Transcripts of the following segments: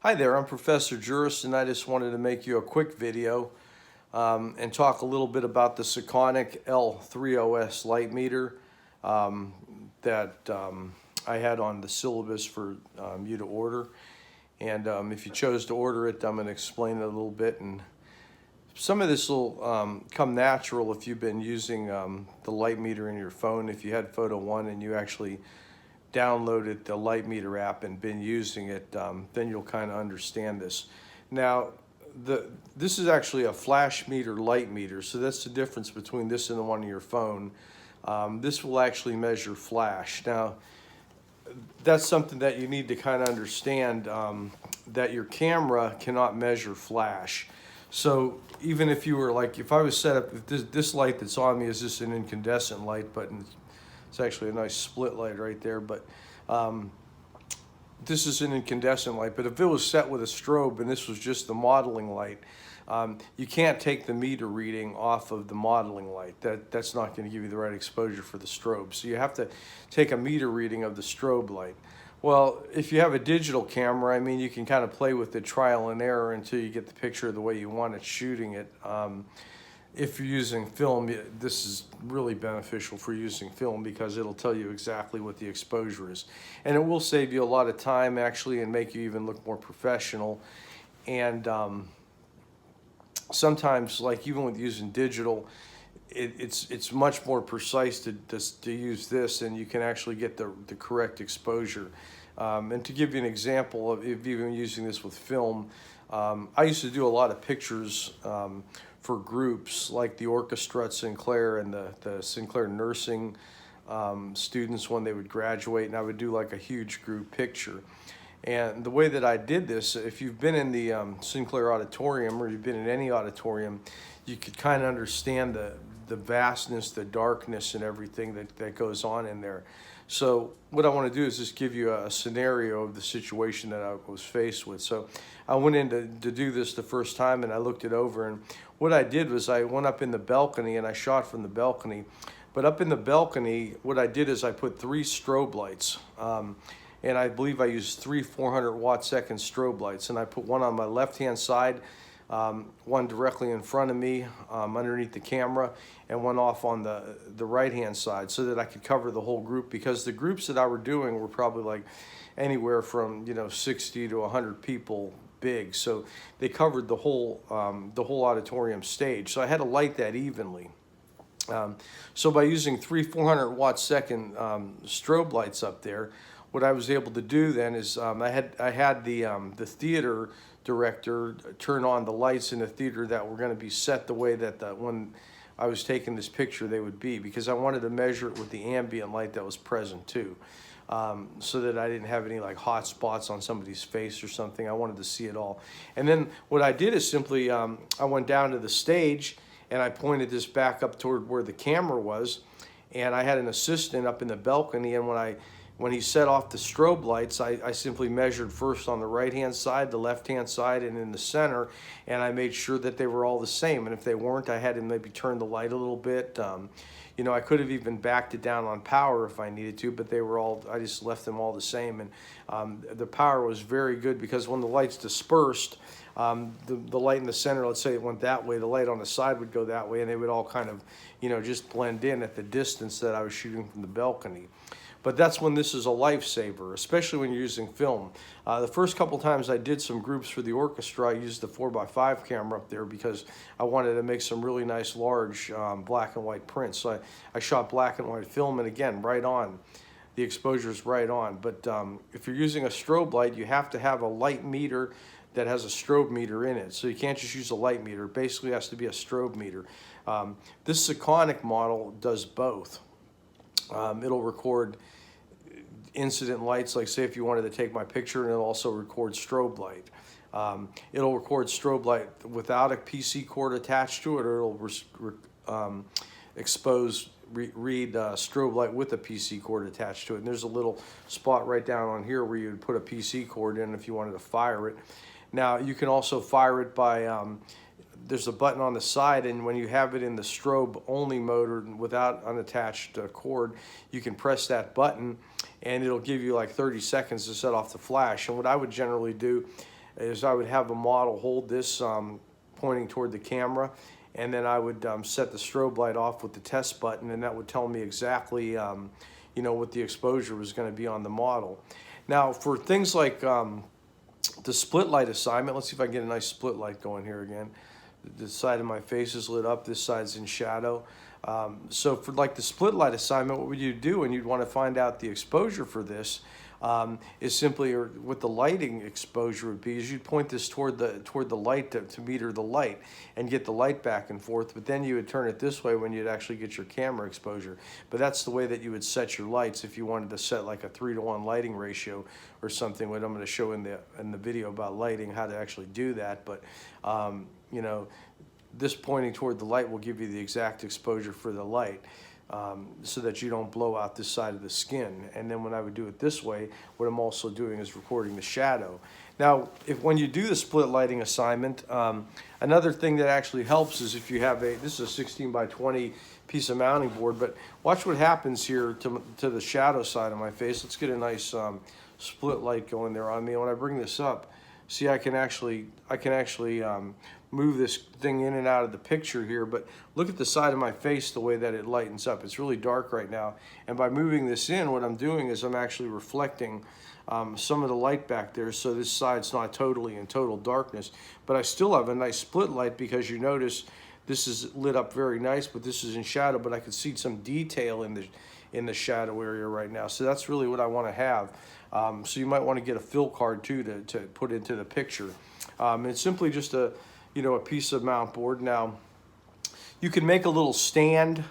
Hi there, I'm Professor Juris, and I just wanted to make you a quick video and talk a little bit about the Sekonic L-308s light meter that I had on the syllabus for you to order. And if you chose to order it, I'm going to explain it a little bit. And some of this will come natural if you've been using the light meter in your phone. If you had Photo One and you actually downloaded the light meter app and been using it, then you'll kind of understand this. Now, this is actually a flash meter light meter, so that's the difference between this and the one on your phone. This will actually measure flash. Now, that's something that you need to kind of understand, that your camera cannot measure flash. So even if you were like, if I was set up, if this light that's on me is just an incandescent light, but it's actually a nice split light right there, but this is an incandescent light. But if it was set with a strobe and this was just the modeling light, you can't take the meter reading off of the modeling light. That's not going to give you the right exposure for the strobe. So you have to take a meter reading of the strobe light. Well, if you have a digital camera, I mean, you can kind of play with the trial and error until you get the picture the way you want it shooting it. If you're using film, this is really beneficial for using film because it'll tell you exactly what the exposure is. And it will save you a lot of time actually and make you even look more professional. And sometimes, like even with using digital, it's much more precise to use this, and you can actually get the correct exposure. And to give you an example of if you've been using this with film, I used to do a lot of pictures for groups like the orchestra at Sinclair and the Sinclair nursing students when they would graduate, and I would do like a huge group picture. And the way that I did this, if you've been in the Sinclair auditorium or you've been in any auditorium, you could kind of understand the vastness, the darkness, and everything that goes on in there. So what I want to do is just give you a scenario of the situation that I was faced with. So I went in to do this the first time, and I looked it over, and what I did was I went up in the balcony and I shot from the balcony. But up in the balcony, what I did is I put 3 strobe lights, and I believe I used 3 400-watt-second strobe lights, and I put one on my left-hand side, one directly in front of me underneath the camera, and one off on the right-hand side, so that I could cover the whole group, because the groups that I were doing were probably like anywhere from 60 to 100 people big, so they covered the whole auditorium stage. So I had to light that evenly. So by using 3 400-watt-second strobe lights up there, what I was able to do then is I had the theater director turn on the lights in the theater that were going to be set the way that when I was taking this picture they would be, because I wanted to measure it with the ambient light that was present too, so that I didn't have any like hot spots on somebody's face or something. I wanted to see it all. And then what I did is simply I went down to the stage and I pointed this back up toward where the camera was, and I had an assistant up in the balcony, and when he set off the strobe lights, I simply measured first on the right-hand side, the left-hand side, and in the center, and I made sure that they were all the same. And if they weren't, I had to maybe turn the light a little bit. I could have even backed it down on power if I needed to, but I just left them all the same. And the power was very good, because when the lights dispersed, the light in the center, let's say it went that way, the light on the side would go that way, and they would all kind of, just blend in at the distance that I was shooting from the balcony. But that's when this is a lifesaver, especially when you're using film. The first couple times I did some groups for the orchestra, I used the 4x5 camera up there because I wanted to make some really nice large black and white prints. So I shot black and white film, and again, right on. The exposure is right on. But if you're using a strobe light, you have to have a light meter that has a strobe meter in it. So you can't just use a light meter. It basically has to be a strobe meter. This Sekonic model does both. It'll record incident lights, like say if you wanted to take my picture, and it'll also record strobe light. It'll record strobe light without a PC cord attached to it, or it'll read strobe light with a PC cord attached to it. And there's a little spot right down on here where you would put a PC cord in if you wanted to fire it. Now you can also fire it by there's a button on the side, and when you have it in the strobe only mode or without unattached cord, you can press that button and it'll give you like 30 seconds to set off the flash. And what I would generally do is I would have a model hold this pointing toward the camera, and then I would set the strobe light off with the test button, and that would tell me exactly you know, what the exposure was going to be on the model. Now for things like the split light assignment, let's see if I can get a nice split light going here again. The side of my face is lit up, this side's in shadow. So for like the split light assignment, what would you do? And you'd want to find out the exposure for this. Is simply, or what the lighting exposure would be, is you'd point this toward the light to meter the light and get the light back and forth, but then you would turn it this way when you'd actually get your camera exposure. But that's the way that you would set your lights if you wanted to set like a 3-to-1 lighting ratio or something, what I'm going to show in the video about lighting, how to actually do that. But you know, this pointing toward the light will give you the exact exposure for the light. So that you don't blow out this side of the skin. And then when I would do it this way, what I'm also doing is recording the shadow. Now, when you do the split lighting assignment, another thing that actually helps is if you have this is a 16 by 20 piece of mounting board, but watch what happens here to the shadow side of my face. Let's get a nice split light going there on me. And when I bring this up, see, I can actually move this thing in and out of the picture here, but look at the side of my face, the way that it lightens up. It's really dark right now, and by moving this in, what I'm doing is I'm actually reflecting some of the light back there, so this side's not totally in total darkness, but I still have a nice split light, because you notice this is lit up very nice, but this is in shadow, but I can see some detail in the shadow area right now. So that's really what I want to have. So you might want to get a fill card too to put into the picture. It's simply just a piece of mount board. Now you can make a little stand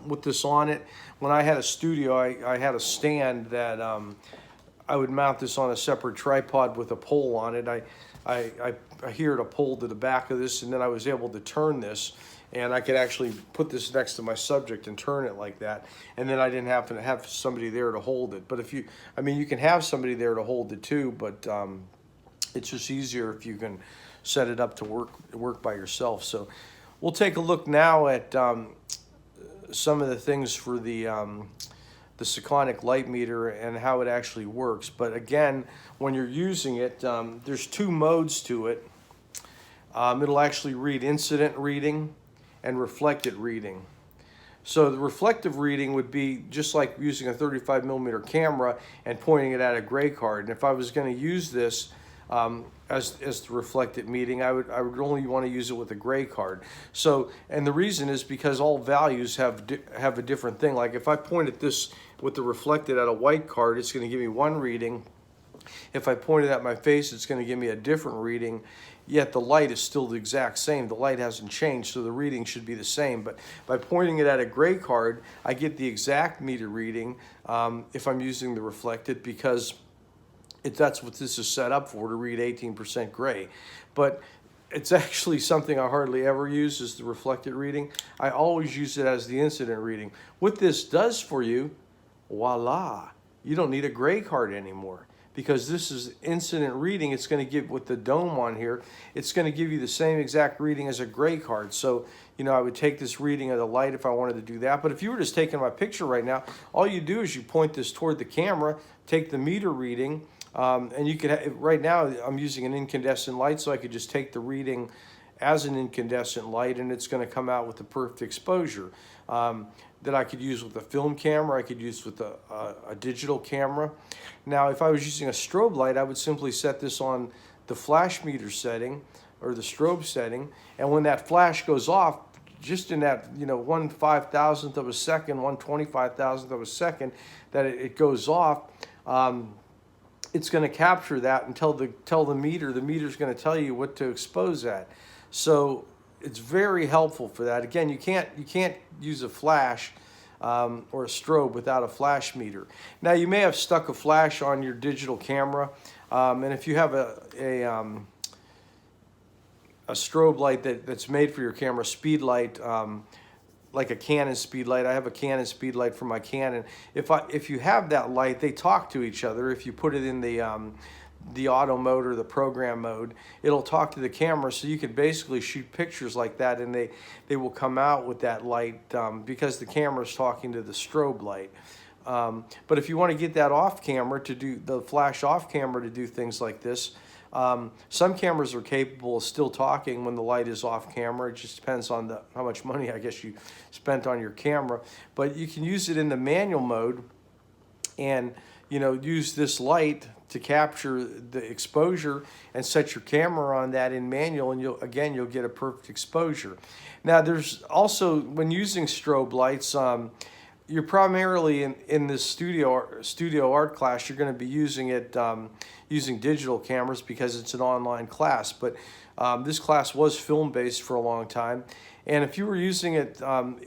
with this on it. When I had a studio, I had a stand that I would mount this on a separate tripod with a pole on it. I adhered a pole to the back of this, and then I was able to turn this, and I could actually put this next to my subject and turn it like that, and then I didn't have to have somebody there to hold it. But you can have somebody there to hold it too, but it's just easier if you can set it up to work by yourself. So we'll take a look now at some of the things for the Sekonic light meter and how it actually works. But again, when you're using it, there's 2 modes to it. It'll actually read incident reading and reflected reading. So the reflective reading would be just like using a 35mm camera and pointing it at a gray card. And if I was going to use this as the reflected meeting, I would only want to use it with a gray card. So, and the reason is because all values have a different thing. Like if I point at this with the reflected at a white card, it's going to give me one reading. If I point it at my face, it's going to give me a different reading. Yet the light is still the exact same. The light hasn't changed, so the reading should be the same. But by pointing it at a gray card, I get the exact meter reading if I'm using the reflected, because that's what this is set up for, to read 18% gray. But it's actually something I hardly ever use, is the reflected reading. I always use it as the incident reading. What this does for you, voila, you don't need a gray card anymore, because this is incident reading. It's going to give, with the dome on here, it's going to give you the same exact reading as a gray card. So, I would take this reading of the light if I wanted to do that. But if you were just taking my picture right now, all you do is you point this toward the camera, take the meter reading, and you could, right now I'm using an incandescent light, so I could just take the reading as an incandescent light, and it's going to come out with the perfect exposure that I could use with a film camera. I could use with a digital camera. Now, if I was using a strobe light, I would simply set this on the flash meter setting or the strobe setting, and when that flash goes off, just in that 1/5000th of a second, 1/25,000th of a second that it goes off, it's going to capture that and tell the meter's going to tell you what to expose at. So it's very helpful for that. Again, you can't use a flash or a strobe without a flash meter. Now, you may have stuck a flash on your digital camera, and if you have a strobe light that's made for your camera, speed light, like a Canon speed light. I have a Canon speed light for my Canon. If you have that light, they talk to each other. If you put it in the auto mode or the program mode, it'll talk to the camera, so you can basically shoot pictures like that, and they will come out with that light because the camera's talking to the strobe light. But if you want to get that off camera, to do the flash off camera to do things like this, Some cameras are capable of still talking when the light is off camera. It just depends on how much money, I guess, you spent on your camera. But you can use it in the manual mode and, you know, use this light to capture the exposure and set your camera on that in manual, and you'll get a perfect exposure. Now, there's also, when using strobe lights, you're primarily in this studio art class, you're going to be using it using digital cameras because it's an online class. But this class was film-based for a long time. And if you were using it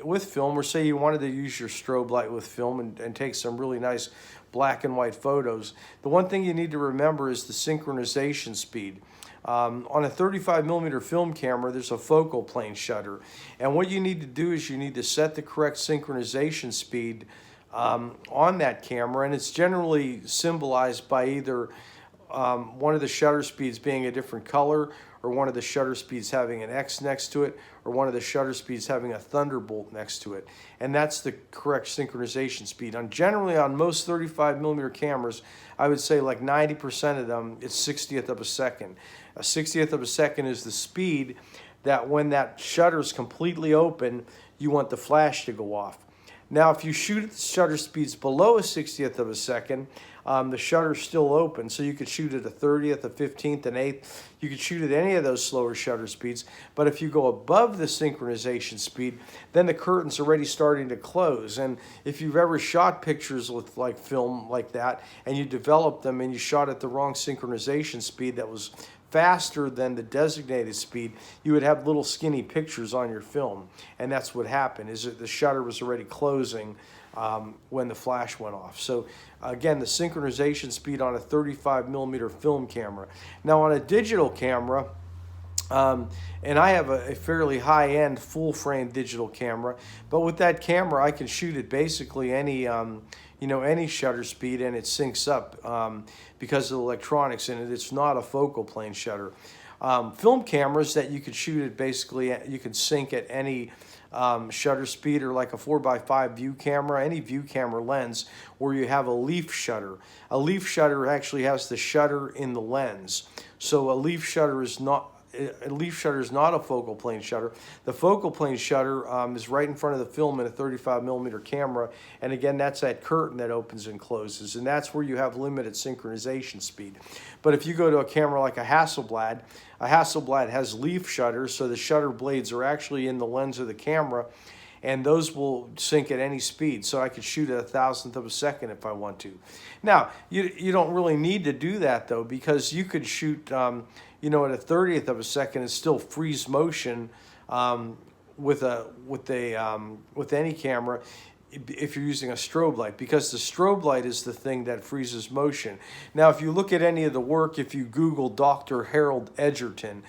with film, or say you wanted to use your strobe light with film and take some really nice black and white photos, the one thing you need to remember is the synchronization speed. On a 35mm film camera, there's a focal plane shutter. And what you need to do is you need to set the correct synchronization speed on that camera. And it's generally symbolized by either one of the shutter speeds being a different color, or one of the shutter speeds having an X next to it, or one of the shutter speeds having a thunderbolt next to it. And that's the correct synchronization speed. Generally on most 35mm cameras, I would say like 90% of them, it's 60th of a second. A 60th of a second is the speed that when that shutter is completely open, you want the flash to go off. Now, if you shoot at the shutter speeds below a 60th of a second, the shutter's still open. So you could shoot at a 30th, a 15th, an 8th. You could shoot at any of those slower shutter speeds. But if you go above the synchronization speed, then the curtain's already starting to close. And if you've ever shot pictures with like film like that, and you developed them and you shot at the wrong synchronization speed that was faster than the designated speed, you would have little skinny pictures on your film. And that's what happened, is that the shutter was already closing when the flash went off. So again, the synchronization speed on a 35mm film camera. Now on a digital camera, and I have a fairly high-end full-frame digital camera, but with that camera I can shoot at basically any any shutter speed, and it syncs up because of the electronics in it. It's not a focal plane shutter. Film cameras that you could shoot at, basically you can sync at any shutter speed, or like a 4x5 view camera, any view camera lens where you have a leaf shutter. A leaf shutter actually has the shutter in the lens. So a leaf shutter is not a focal plane shutter. The focal plane shutter is right in front of the film in a 35mm camera, and again, that's that curtain that opens and closes, and that's where you have limited synchronization speed. But if you go to a camera like a Hasselblad has leaf shutters, so the shutter blades are actually in the lens of the camera, and those will sync at any speed. So I could shoot at 1,000th of a second if I want to. Now, you don't really need to do that though, because you could shoot at a 1/30th of a second and still freeze motion with any camera if you're using a strobe light, because the strobe light is the thing that freezes motion. Now, if you look at any of the work, if you Google Dr. Harold Edgerton,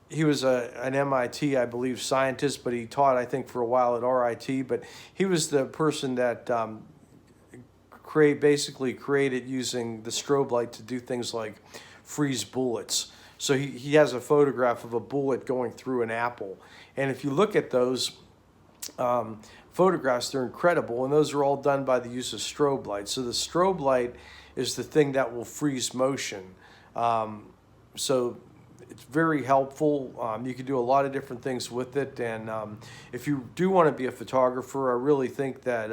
he was an MIT, I believe, scientist, but he taught, I think, for a while at RIT. But he was the person that basically created using the strobe light to do things like freeze bullets. So he has a photograph of a bullet going through an apple. And if you look at those photographs, they're incredible. And those are all done by the use of strobe light. So the strobe light is the thing that will freeze motion. So it's very helpful. You can do a lot of different things with it. And if you do want to be a photographer, I really think that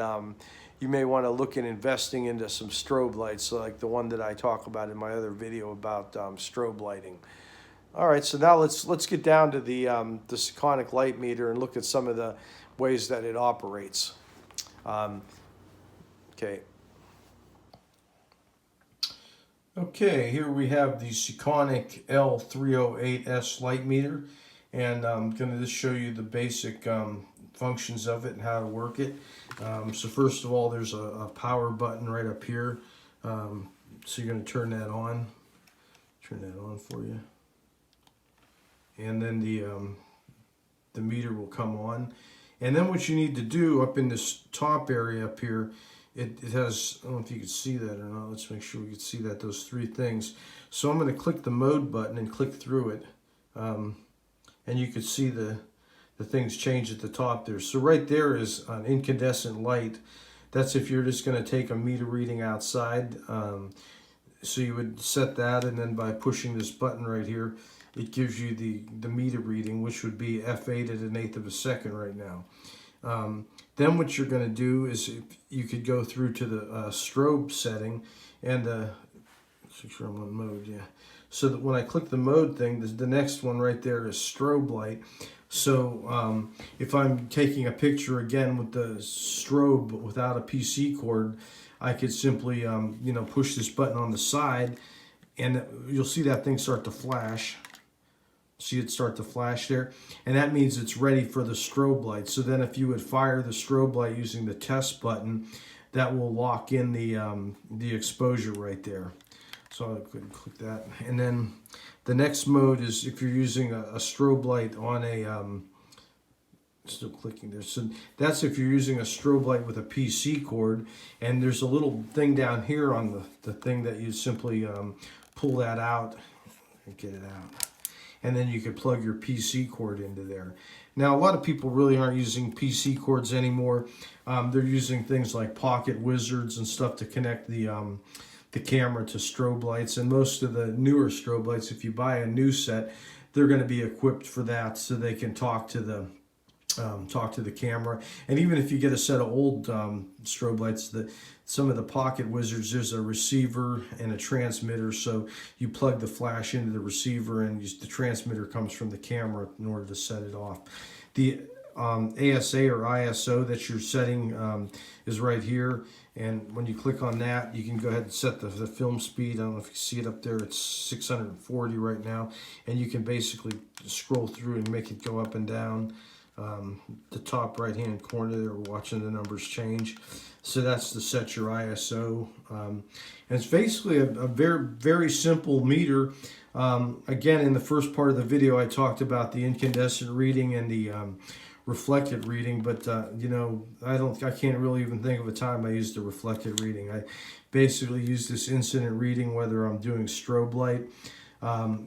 you may want to look at investing into some strobe lights, like the one that I talk about in my other video about strobe lighting. All right, so now let's get down to the Sekonic light meter and look at some of the ways that it operates. Okay. Okay, here we have the Sekonic L-308s light meter, and I'm going to just show you the basic functions of it and how to work it. So first of all, there's a power button right up here. So you're going to turn that on. Turn that on for you. And then the meter will come on. And then what you need to do up in this top area up here, it has, I don't know if you can see that or not. Let's make sure we can see that, those three things. So I'm going to click the mode button and click through it. And you can see the things change at the top there. So right there is an incandescent light. That's if you're just going to take a meter reading outside. so you would set that, and then by pushing this button right here, it gives you the meter reading, which would be F8 at 1/8 of a second right now. Then what you're going to do is you could go through to the strobe setting, and make sure I'm on mode, yeah. So that when I click the mode thing, the next one right there is strobe light. So if I'm taking a picture again with the strobe without a PC cord, I could simply you know, push this button on the side, and you'll see that thing start to flash. See it start to flash there, and that means it's ready for the strobe light. So then if you would fire the strobe light using the test button, that will lock in the exposure right there. So I'll go ahead and click that. And then the next mode is if you're using a strobe light on a, still clicking there. So that's if you're using a strobe light with a PC cord, and there's a little thing down here on the thing that you simply pull that out and get it out. And then you could plug your PC cord into there. Now, a lot of people really aren't using PC cords anymore. They're using things like pocket wizards and stuff to connect the camera to strobe lights. And most of the newer strobe lights, if you buy a new set, they're going to be equipped for that, so they can talk to the camera. And even if you get a set of old strobe lights, some of the pocket wizards, there's a receiver and a transmitter, so you plug the flash into the receiver, and the transmitter comes from the camera in order to set it off. The ASA or ISO that you're setting is right here, and when you click on that, you can go ahead and set the film speed. I don't know if you see it up there, it's 640 right now, and you can basically scroll through and make it go up and down. The top right hand corner there, we're watching the numbers change. So that's to set your ISO. And it's basically a very, very simple meter. Again, in the first part of the video, I talked about the incandescent reading and the reflected reading, but you know, I can't really even think of a time I used the reflected reading. I basically use this incident reading whether I'm doing strobe light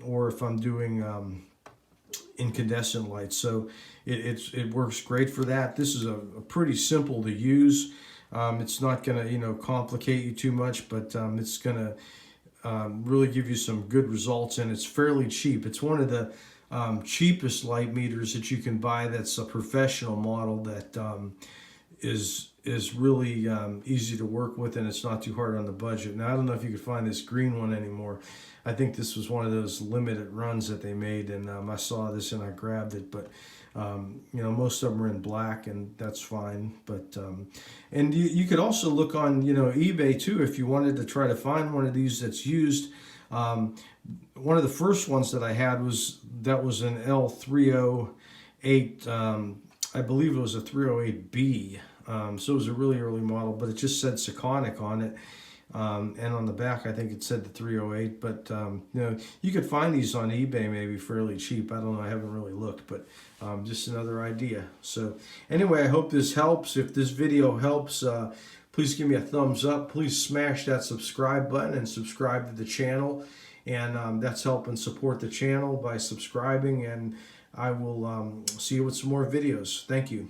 or if I'm doing incandescent light. So it works great for that. This is a pretty simple to use. It's not going to, you know, complicate you too much, but it's going to really give you some good results, and it's fairly cheap. It's one of the cheapest light meters that you can buy. That's a professional model that is really easy to work with, and it's not too hard on the budget. Now, I don't know if you could find this green one anymore. I think this was one of those limited runs that they made, and I saw this and I grabbed it. But you know, most of them are in black, and that's fine. But and you could also look on, you know, eBay too if you wanted to try to find one of these that's used. One of the first ones that I had was an L-308. I believe it was a 308B. So it was a really early model, but it just said Sekonic on it. And on the back, I think it said the 308, but you know, you could find these on eBay maybe fairly cheap. I don't know, I haven't really looked, but just another idea. So anyway, I hope this helps. If this video helps, please give me a thumbs up. Please smash that subscribe button and subscribe to the channel. And that's helping support the channel by subscribing, and I will see you with some more videos. Thank you.